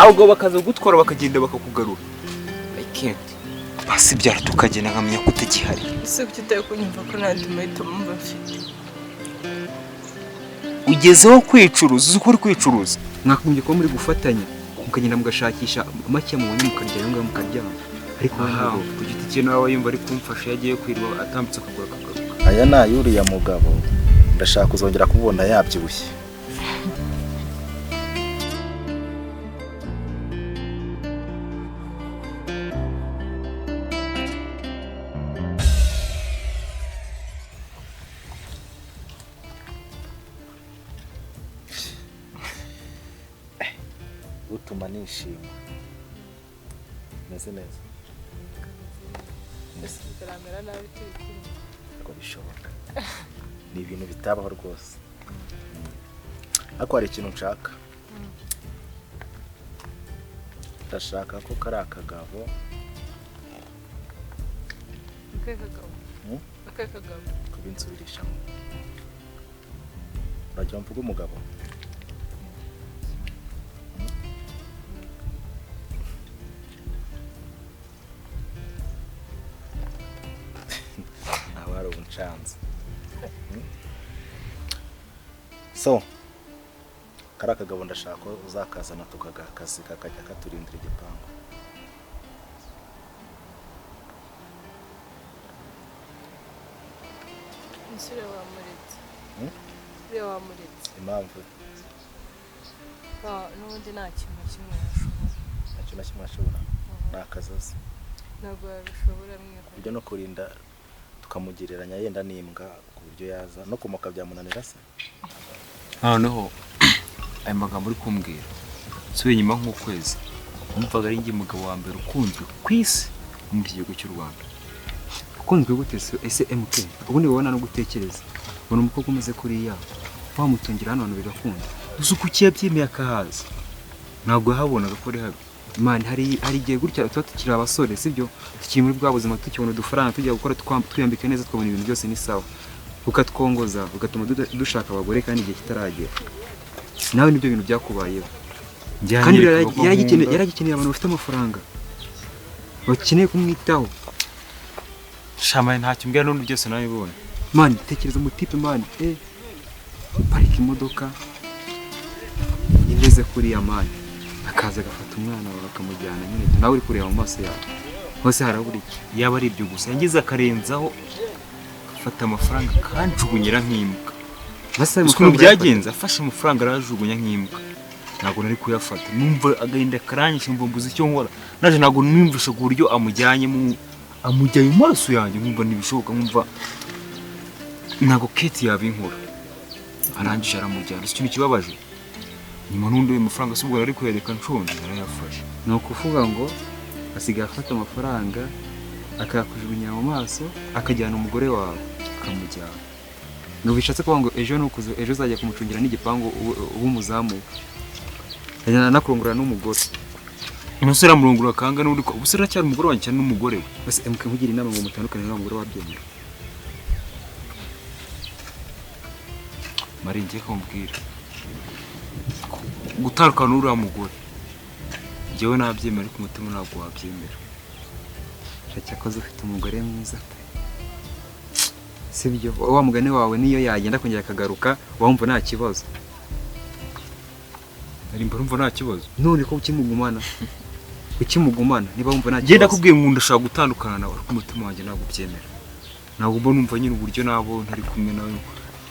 ahubwo bakaza gutwara bakagenda bakakugarura. I can't. Basi byara tukagenda nkamenya ko utagihari. Ese kuki utari kunyumva ko nandi mahitamo mba mfite? Ugezeho kwicuruza, uzi ko uri kwicuruza. Mwakumbye ko muri gufatanya mukagenda mugashakisha make mubonye mukarya yo ngaho mukaryama. Ariko naho ku giti cye nawe yumva ari kumfasha yagiye kwirwa atambutse akagura akagaruka. Aya na yuriya mugabo ndashaka kuzongera kubona yabyibushye. Utuma nishima. Meze neza. Biramera nabi turi kumwe. Ko bishoboka. Ni ibintu bitabaho rwose. Ako hari ikintu nshaka. Ndashaka ko kari akagabo. Akagabo. Kubinsubirishamo. Urajya mvuga umugabo. Chance. So karaka gabo ndashaka ko uzakazana tukagakazi kakajya katurindira igipangu. Nsire wamuretse. Nsire wamuretse. Impamvu n'ubundi nta kintu kimwe yashobora. Nta kintu kimwe ashobora. Nakazaza. Ntabwo yabishobora mwe. Ibyo no kurinda tukamugereranya yenda n'imbwa ku buryo yaza no kumuka byamunanira se. Noneho aya magambo uri kumbwira suye nyuma nk'ukwezi umvaga ari ngi mugabo wa mbere ukunzwe kwisi mu gihugu cy'u Rwanda. Ukunzwe gute se SMK? Ubundi wabona no gutekereza ubona umukobwa umeze kuriya wamutungira hano abantu bigakunda usuku kiyabyimiye akahaza ntabwo yahabonaga ko ari habi. Man hari igihe gutya tukiri abasore sibyo tukiri muri bwa buzima tukibona udufaranga tujya gukora twiyambika neza twabona ibintu byose ni sawa ukatwongoza ugatuma dushaka abagore kandi igihe kitaragera. Nawe nibyo bintu byakubayeho kandi yaragikeneye abantu bafite amafaranga bakeneye kumwitaho. Shamaye ntacyo mbwira n'undi byose nawe bibona. Man tekereza mu type man parika imodoka ingeze kuri ya man akaza agafata umwana bakamujyana nyine nawe uri kureba mu maso yawe hose harabura iki yaba ari ibyo gusa yangize akarenzaho afata amafaranga kanjugunyira nk'imbwa. Ukuntu byagenze afashe amafaranga arajugunya nk'imbwa ntabwo nari kuyafata numva agahinda karanyishe mva mbuze icyo nkora naje ntabwo numvisha ku buryo amujyanye mu maso yanjye nkumva ntibishoboka nkumva ntabwo Kate yabinkora arangije aramujyana. Ikintu kibabaje nyuma n'undi amafaranga subwo ari kwereka nshonje narayafashe. No kuvuga ngo asigaye afata amafaranga akayakujugunya mu maso akajyana umugore wawe akamujyana. Ngo bishatse kuvuga ngo ejo nukuze ejo uzajya kumucungira n'igipangu ubumuzamu ajyana nakurongora n'umugore. Umusore amurongora kanga n'uri ko ubusira cyane umugore wanjye cyane n'umugore we base MK nkugira inama ngo mutandukane n'umugore wabyemera. Maringiye kumbwira gutaruka n'uriya mugore njyewe nabyemera ariko umutima ntabwo wabyemera. Cyakoze ufite umugore mwiza sibyo wa mugane wawe niyo yagenda kongera akagaruka wumva nta kibazo. Ari mbarumva nta kibazo none ko ukimugumana niba wumva nta kibazo genda kubwiye ngo ndashaka gutandukana nawe ariko umutima wanjye ntabwo byemera. Ntabwo mbona umva nyine uburyo nabo ntari kumwe nawe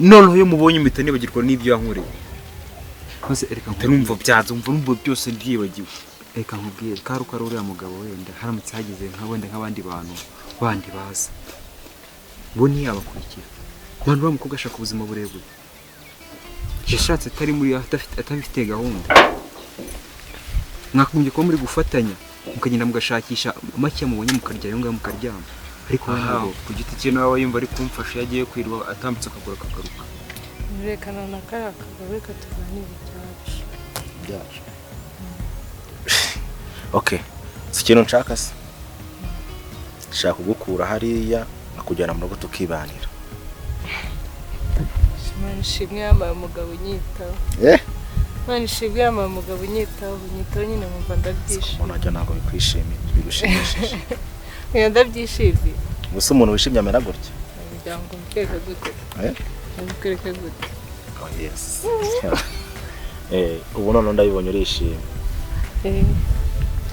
noneho iyo mubonye impita nibagirwa n'ibyo yankoreye hose. Reka nkumva byanze umva byose ndyibagiwe. Reka nkubwire karuka uriya mugabo wenda haramutse hagize nk'abandi bantu bandi baza bo ntiyabakurikira abantu bamukobwa ashaka ubuzima burebure yashatse atari muri atabifite gahunda. Mwakumbye ko muri gufatanya mukagenda mugashakisha make mubonye mukarya yo ngaho mukaryama. Ariko naho ku giti cye nawe yumva ari kumfasha yagiye kwirwa atambutse akagura akagaruka. Rekana na kagabo katuganira byacu. Okay, ikintu nshaka se shaka kugukura hariya akujyana mu rugo tukibanira. Shimwe yambaye umugabo unyitaho. Mwana ishibwe ama mugabo unyitaho nyine mumva ndabyishimiye. Umuntu ajya ntabwo bikwishimiye bigushimishije. Oya ndabyishimiye. Gusa umuntu wishimye amera gutya. Ndango mukeka gute? Mukeka gute? Oh yes. Ubu none ndabibonye urishimye.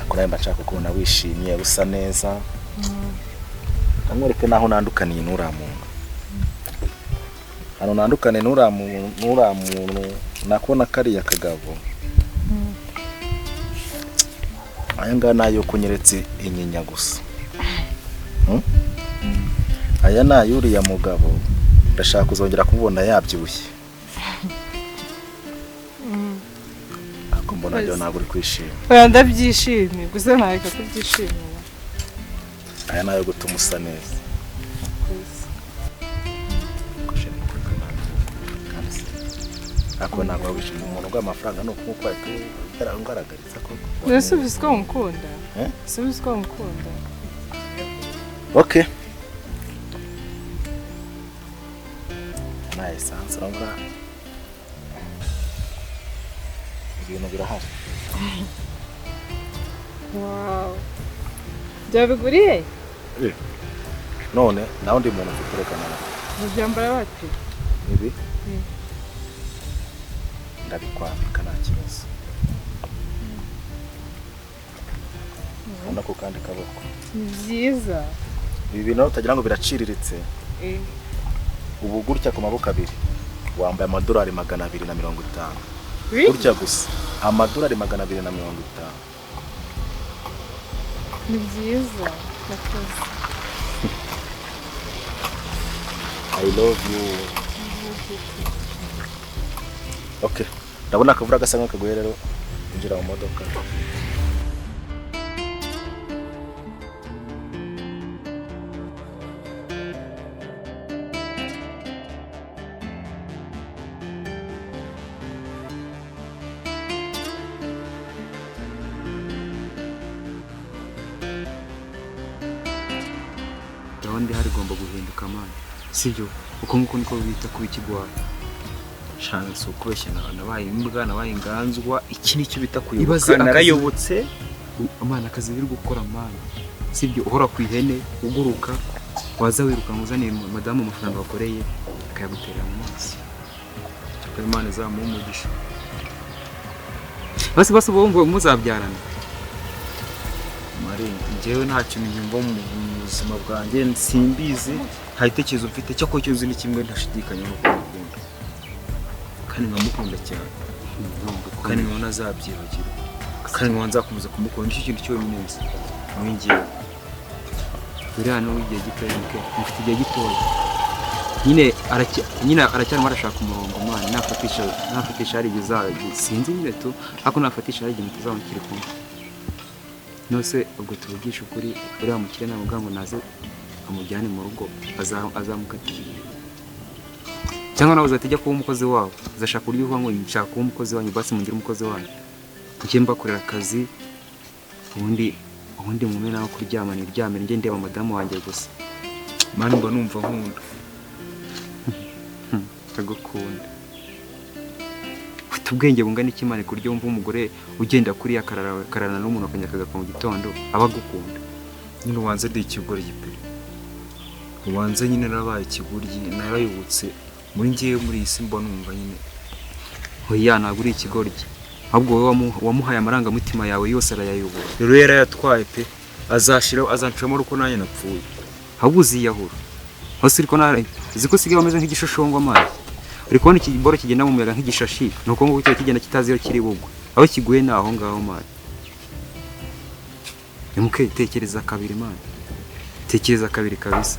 Akora yamba nshaka kubona wishimye usa neza. Kamwereke naho nandukaniye n'uramuntu. Hano nandukane n'uramuntu nakubona kariya kagabo. Aya ngana nayo kunyeretse inyinya gusa. Aya nayo uriya mugabo ndashaka kuzongera kubona yabyibushye. Ako mbona ryo ntabwo uri kwishima. Oya ndabyishimiye gusa ntareka kubyishimira. Aya nayo gutuma usa neza. Ako ntabwo wishimye umuntu bw'amafaranga no kumukwata ugaragaritsa ko. Nese ubisiko mukunda? Ubisiko mukunda? Okay. Nice answer ngura. Ibintu birahari. Wow. Byabiguriye? None naho ndi muntu kurekana. Mubyambara bati? Ibi? Ndabikwambika nta kibazo. Ubona ko kandi kaboko. Byiza. Ibi bintu utagira ngo biraciriritse. Ubu gutya ku maboko abiri wambaye amadolari 250. Gutya gusa amadolari 250. Ni byiza. I love you. Okay. Ndabona akavura gasa nk'akaguye rero injira mu modoka. Gahunda hari gomba guhinduka amana. Sibyo uko nkuko niko bita kubikigwara. Chance ukubeshya nabaye imbwa nabaye inganzwa iki nicyo bita kuyoboka narayobotse amana akazi biri gukora amana. Sibyo uhora ku ihene uguruka waza wiruka nguzane madamu amafaranga wakoreye akayagutera mu maso. Cyakora imana zamumugisha. Basi bombo muzabyarana. Mari njyewe nta kintu nyumva mu buzima bwanjye simbizi hayitekerezo mfite cyo ko cyuzi ni kimwe ntashidikanya no kumukunda. Kandi nkamukunda cyane. Kandi nkona azabyibagira. Kandi nkwanza kumeza kumukunda nicyo kintu cyo bimenze. Mwingiye. Buri hano wigiye gitoyike mfite igihe gitoya. Nyine aracyarimo arashaka umurongo mwana nafatisha ari gizaje sinzi nyine to ako nafatisha ari igihe tuzamukire kumwe. Nose ubwo tuvugisha ukuri uri amukire na mugango naze amujyane mu rugo azamukatira. Cyangwa nawe uzatijya kuba umukozi wawe uzashaka uryo uvuga ngo nshaka kuba umukozi wanyu basi mungire umukozi wanyu. Njye mbakorera akazi ubundi mume nawe kuryamana iryamire njye ndeba madamu wanjye gusa. Mani mba numva nkunda. Tagukunda. Ufite ubwenge bungana iki mane kuryo wumva umugore ugenda kuri akararana n'umuntu akanyakaga mu gitondo abagukunda. Nyine ubanza ndi ikigori gipere. Ubanza nyine nabaye ikiguryi narayubutse muri ngiye muri isi mbona numva nyine. Hoya naguri ikigoryi. Ahubwo wowe wamuhaye amaranga mutima yawe yose arayayobora. Rero yarayatwaye pe azashira azancamo ruko nanye napfuye. Ahubwo uziyahura. Hose uriko nare ziko sigaye bameze nk'igishashongo amazi. Uri kubona iki boro kigenda mu muyaga nk'igishashi nuko ngo cyo kigenda kitazi yo kiri bugwe. Aho kiguye naho ngaho mari. Emuke tekereza kabiri mari. Tekereza kabiri kabisa.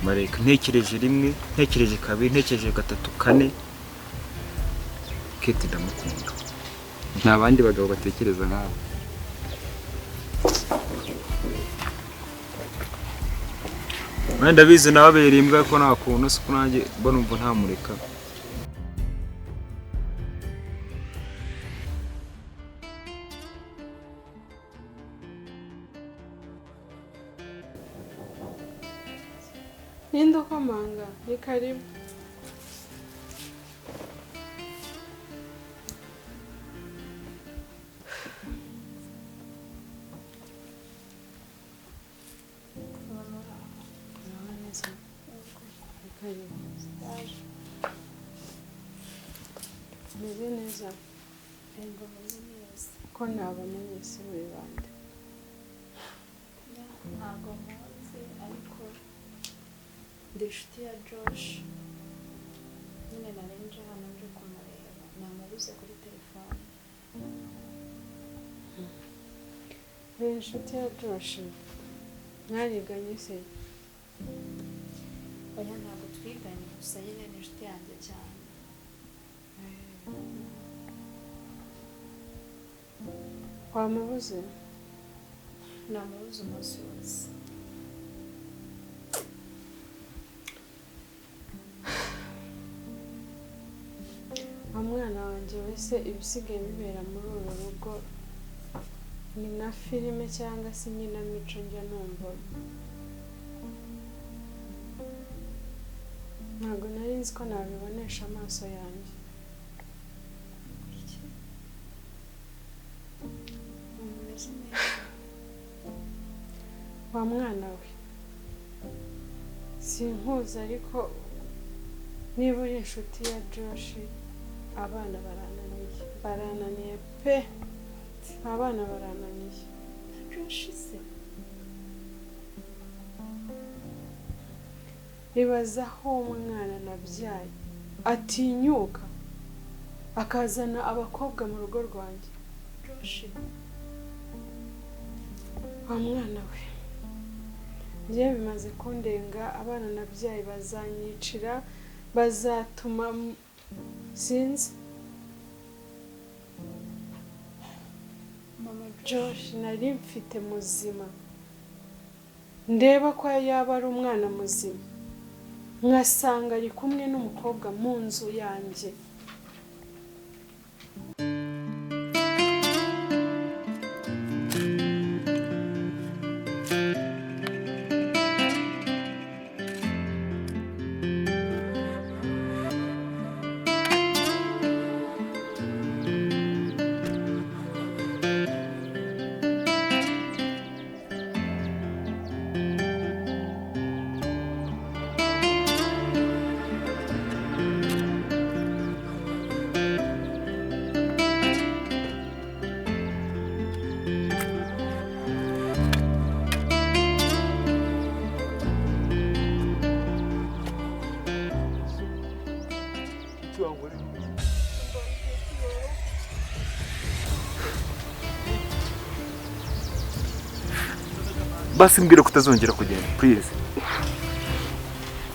Mareka ntekereje rimwe, ntekereje kabiri, ntekereje gatatu kane. Kete ndamukunda. Nta bandi bagabo batekereza nkawe. Mwenda bize nababera imbwa ko nakuntu suko nanjye mbona umva ntamureka. Nindo komanga ni karibu. meze neza Ego meze neza. ko nabamenye se muri bande Ntabwo muzi ariko ndi inshuti ya Josh. Nyine narenje hano nje kumureba. Namubuze kuri telefone. uri inshuti ya Josh mwariganye se Oya ntabwo twiganye gusa nyine ni inshuti yanjye cyane. wamubuze Namubuze umunsi wose. mwana wanjye wese ibisigaye bibera muri uru rugo ni nka filime cyangwa se inkinamico njya numva ntabwo nari nzi ko nabibonesha amaso yanjye Mumeze neza. wa mwana we sinkuzi ariko niba uri inshuti ya Josh abana barananiye pe abana barananiye Josh se. ibaza aho umwana nabyaye atinyuka akazana abakobwa mu rugo rwanjye Josh. wa mwana we njyewe bimaze kundenga abana nabyaye bazanyicira bazatuma sinzi Mama Josh nari mfite muzima ndeba ko yaba ari umwana muzima nkasanga ari kumwe n'umukobwa mu nzu yanjye basi mbwira kutazongera kugenda please.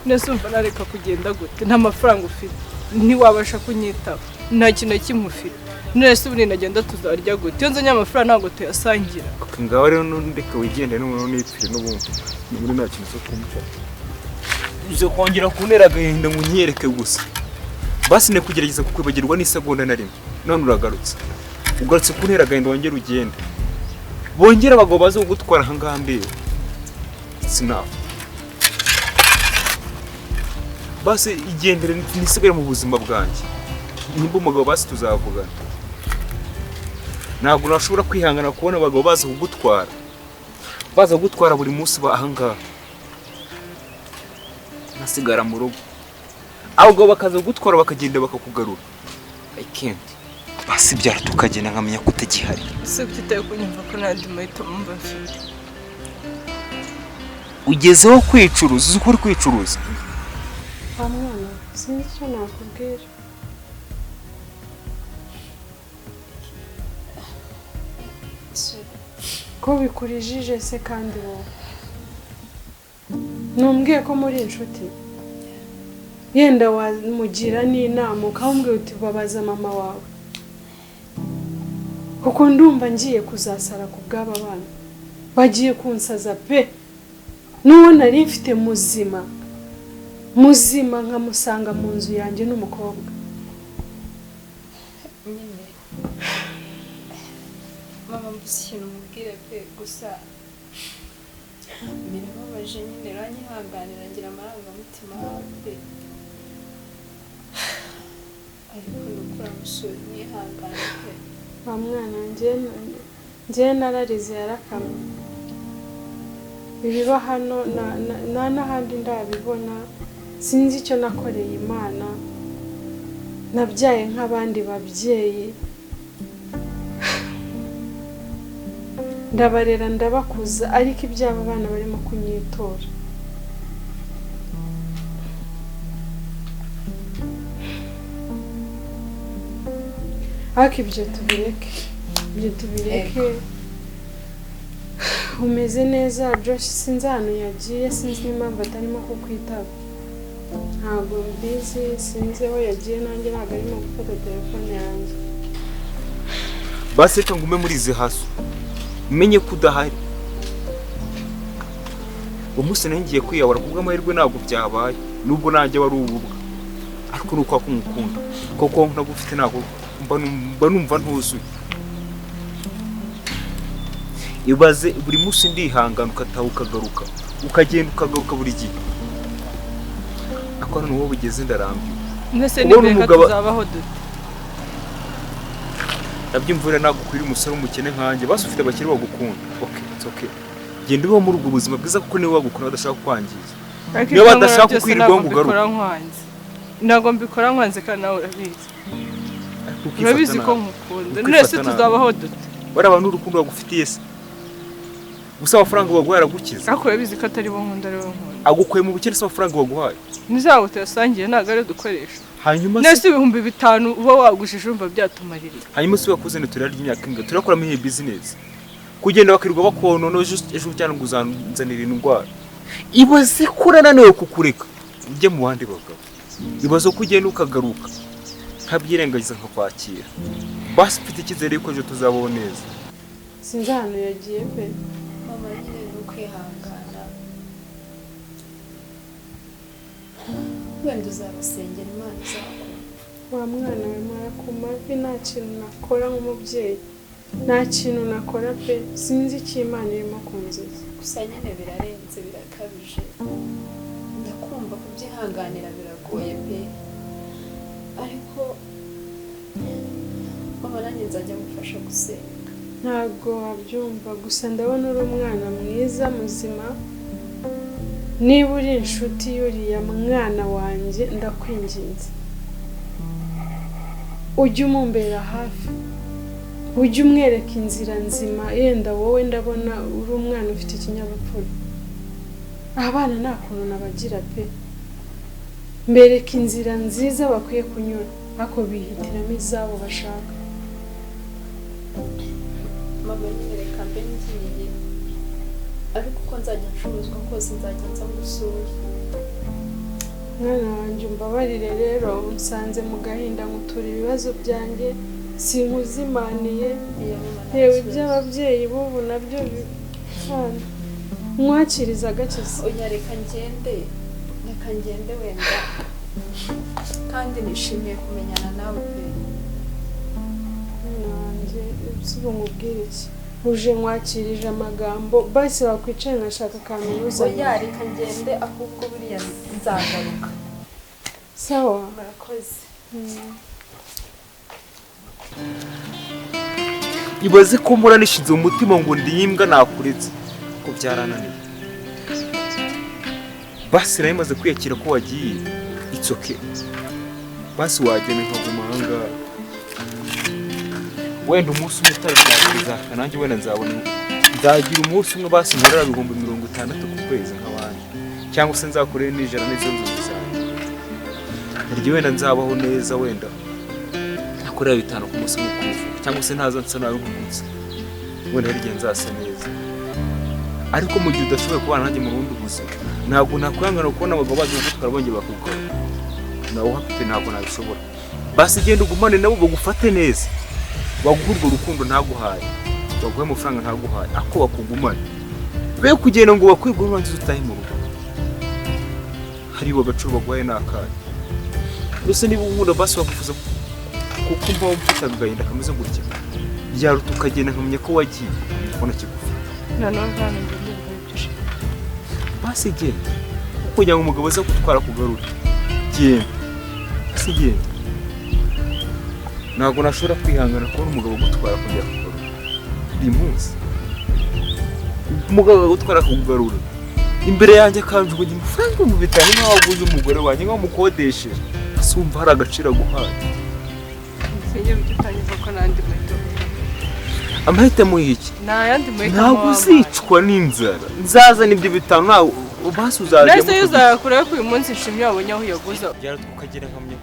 Nese umva nareka kugenda gute nta mafaranga ufite ntiwabasha kunyitaho nta kintu na kimwe ufite nese ubu nagenda tuzarya gute iyo nzanye amafaranga ntabwo tuyasangira ngaho rero ndeka wigende n'umuntu nipfire n'ubundi muri nta kintu cyo kumuca uze kongera kuntera agahinda ngo unyereke gusa basi ne kugerageza kukwibagirwa n'isegonda na rimwe none uragarutse ugarutse kuntera agahinda wongera ugende bongera abagabo baze kugutwara ahangaha mbere sinafu basi igendere nisigare mu buzima bwanjye nimba umugabo basi tuzavugana ntabwo nashobora kwihangana kubona abagabo baza kugutwara buri munsi ahangaha nasigara mu rugo abagabo bakaza kugutwara bakagenda bakakugarura I can't basi byara tukagenda nkamenya ko utagihari ese kutitaye kunyumva ko nandi mahitamo mba mfite ugezeho kwicuruza uzi ko uri kwicuruza wa mwana sinzi icyo nakubwira ko bikurijije se kandi wowe numbwiye ko muri inshuti yenda wamugira n'inama ukambwira uti babaza mama wawe kuko ndumva ngiye kuzasara ku bw'aba bana bagiye kunsaza pe n'uwo nari mfite muzima nkamusanga mu nzu yanjye n'umukobwa nyine mama mbuze ikintu mubwire pe gusa birababaje nyine ranyihanganira ngira amarangamutima hawe pe ariko nukura musore mwihangane pe wa mwana njye nararize yarakamye ibiba hano nta n'ahandi ndabibona sinzi icyo nakoreye Imana, nabyaye nk'abandi babyeyi, ndabarera ndabakuza, ariko iby'aba bana barimo kunyitora. Ariko ibyo tubireke, umeze neza Josh, sinzi ahantu yagiye, sinzi n'impamvu atarimo kukwitaba, ntabwo mbizi, sinzi aho yagiye, nanjye ntabwo arimo gufata telefone yanjye. basi reka ngume muri izi haso umenye ko udahari. umunsi ngiye kwiyahura kubw'amahirwe ntabwo byabaye, nubwo nanjye wari ububwa, ariko ni uko kumukunda, kuko ntagufite ntabwo mba numva ntuzuye. Ibaze buri munsi ndihangana ukataha ukagaruka, ukagenda ukagaruka buri gihe, akora n'uwo bugeze ndarambiwe. Mbese nibeka tuzabaho dute? Nabyumvira nagukwira umusore w'umukene nkanjye, basi ufite abakire bagukunda. Okay, it's okay. Genda ubaho muri ubwo buzima bwiza, kuko niwe bagukunda badashaka kwangiza. Niba badashaka kwirirwa ngo ugaruke. Ntabwo mbikora nkwanze kandi nawe urabizi. Urabizi ko nkukunda. Nese tuzabaho dute? Bari abantu urukundo bagufitiye se. Gusa amafaranga baguhaye aragukiza. Ariko urabizi ko atari bo nkunda, ari bo nkunda. Agukuye mu bukene se amafaranga baguhaye. Nizawo tuyasangiye ntabwo ari dukoresha. Hanyuma nese 5,000 uba wagujije umva byatumarira. Hanyuma se bakuzene turarya imyaka inga, turakora mu business. Kugenda bakirwa bakonono ejo cyane nguzanira indwara. Ibaze kurana nawe kukureka. Ujye mu bandi bagabo. Ibaze ko ugenda ukagaruka. Ntabyirengagiza nkakwakira. Basi mfite icyizere ko ejo tuzabaho neza. Sinzi ahantu yagiye pe. Mama nyine ni ukwihangana. Wenda uzabasengera Imana izakora. Wa mwana we mara ku mavi, nta kintu nakora nk'umubyeyi, nta kintu nakora pe, sinzi icyo Imana irimo kunziza. Gusa nyine birarenze, birakabije. Ndakumva kubyihanganira biragoye pe, ariko mama nanjye nzajya gufasha gusenga. Ntabwo wabyumva, gusa ndabona uri umwana mwiza muzima. Niba uri inshuti y'uriya mwana wanjye, ndakwinginze ujye umumbera hafi, ujye umwereka inzira nzima. Yenda wowe ndabona uri umwana ufite ikinyabupfura. Abana nta kuntu nabagira pe, mbereka inzira nziza bakwiye kunyura, ariko bihitiramo izabo bashaka. Mama nyine reka mbe ngiye, ariko uko nzajya ncuruzwa kose nzajya nza gusura. Mwana wanjye umbabarire rero, unsanze mu gahinda ngutura ibibazo byanjye, sinkuzimaniye. Yewe iby'ababyeyi bubu nabyo bifana. Mwakiriza agakiza. Oya reka ngende wenda, kandi nishimiye kumenyana nawe pe. Mwana wanjye ubu nkubwire iki? Uje nkwakirije amagambo, basi wakwicaye nkashaka kaminuza. Oya reka ngende, ahubwo buriya nzagaruka. Sawa, murakoze. Ibaze ko mpora nishize mu mutima ngo ndiyimbwa nakuretse, ko byarananiye. Basi nayo imaze kwiyakira ko wagiye, it's okay. Basi wagene nkaguma ahangaha, wenda umunsi umwe utazakiriza nanjye wenda nzagira umunsi umwe basi nkorera 60,000 ku kwezi nk'abandi, cyangwa se nzakorera n'ijana n'izo nzozi zanjye. Harya wenda nzabaho neza, wenda nakorera 5 ku munsi mukuru, cyangwa se ntaza nsa nawe umunsi, wenda harya nzasa neza. Ariko mu gihe udashoboye kubana nanjye mu rundi buzima, ntabwo nakwihangana kubona abagabo baje gutwara bongeye bakugora. Nawe uhafite ntabwo nabishobora. Basi genda ugumane nabo bagufate neza, baguha urwo rukundo ntaguhaye, baguhe amafaranga ntaguhaye, ako bakugumane. Be kugenda ngo bakwirwe n'urangiza utahe mu rugo, hari bagacuro baguhaye n'akahe. Gusa niba unkunda basi wakufuza kuko mba mfite agahinda kameze gutya, byaruta ukagenda nkamenya ko wagiye ubona kigufi. Basi genda, kugira ngo umugabo aze gutwara kugarura, genda basi genda. Ntabwo nashobora kwihangana kubona umugabo gutwara kujya kugarura buri munsi. Umugabo gutwara kugarura imbere yanjye akanjugunya amafaranga mu bitanu nk'aho waguze umugore wanjye nk'aho mukodesheje ese wumva hari agaciro aguhaye sinjye bitangiza ko nandi mahitamo amahitamo y'iki nta yandi mahitamo ntabwo uzicwa n'inzara nzazana ibyo bitanu nawe basi uzajya nese iyo uzakura ko uyu munsi nshimye wabonye aho uyaguza tukagera nkamenya